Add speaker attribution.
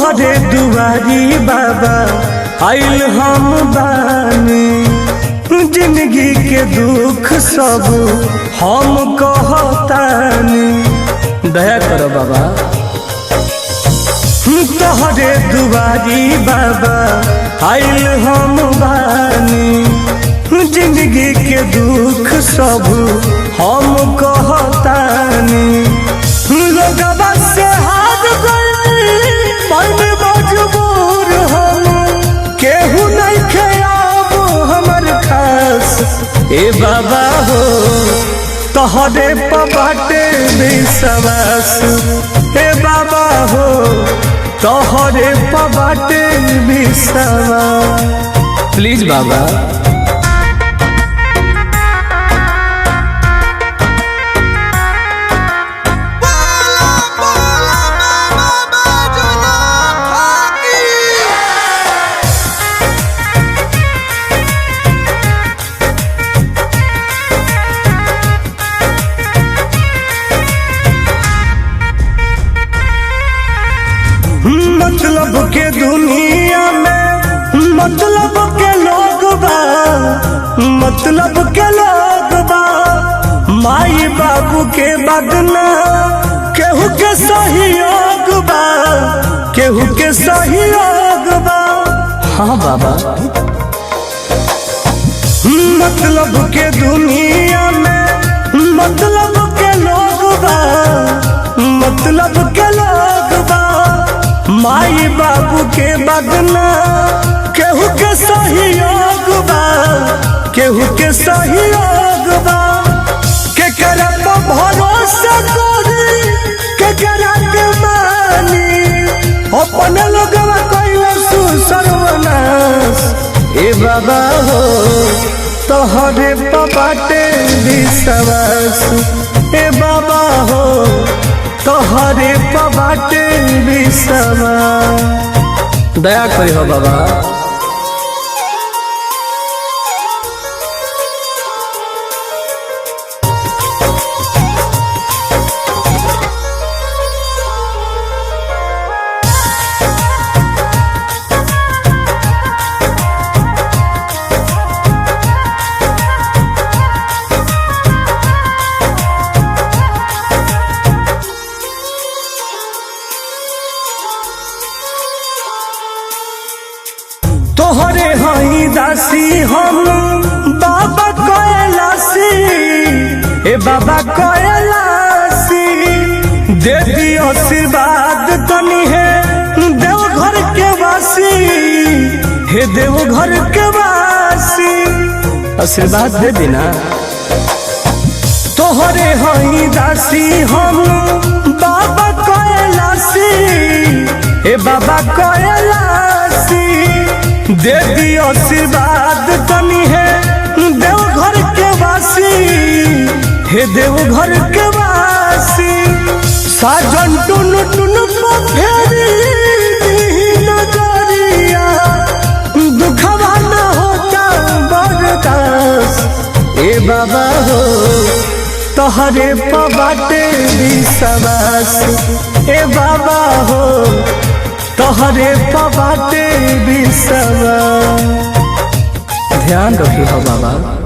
Speaker 1: तोहरे दुआरी बाबा आइल हम बानी, जिंदगी के दुख सब हम कहतानी, दया करो बाबा। तोहरे दुआरी बाबा आइल हम बानी, जिंदगी के दुख सब हम कहतानी, लोगवा से हार गइल पानी मजबूर हम, केहू नहीं खेब हमर खास ए बाबा हो, तोहरे बाटे विश्वास ए बाबा हो, तोहरे बाटे विश्वास, प्लीज बाबा। मतलब के दुनिया में मतलब के लोग बा, मतलब के लोग बा, माई बाबू के बदना केहू के सहयोग बा, केहू के सहयोग बा, हाँ बाबा। मतलब के दुनिया में मतलब के लोग बा, मतलब के लोग बा, माई बाबू के बदना केहू के सहयोग बा, केहू के सहयोग बा, केकरा पे भरोसा करी केकरा के मानी, अपने लोगवा कइलसु सर्वनाश ए बाबा हो, तोहरे बाटे विश्वास ए बाबा हो, तोहरे बाटे विश्वास, दया करी हो बाबा। तोहरे हई दासी हम बाबा कैलासी ए बाबा कैलासी, दे दी आशीर्वाद तनी है देवघर के वासी, हे देवघर के वासी आशीर्वाद दे देना। तोहरे हई दासी हम बाबा कैलासी ए बाबा कैलासी, दे दी आशीर्वाद तनी है देवघर के वासी, हे देवघर के वासी, साजन टुन टुन फेरी नजरिया, दुखवा न होता बर्दाश्त ए बाबा हो, तोहरे बाटे विश्वास ए बाबा हो, तोहरे बाटे विश्वास, ध्यान रखी हो बाबा।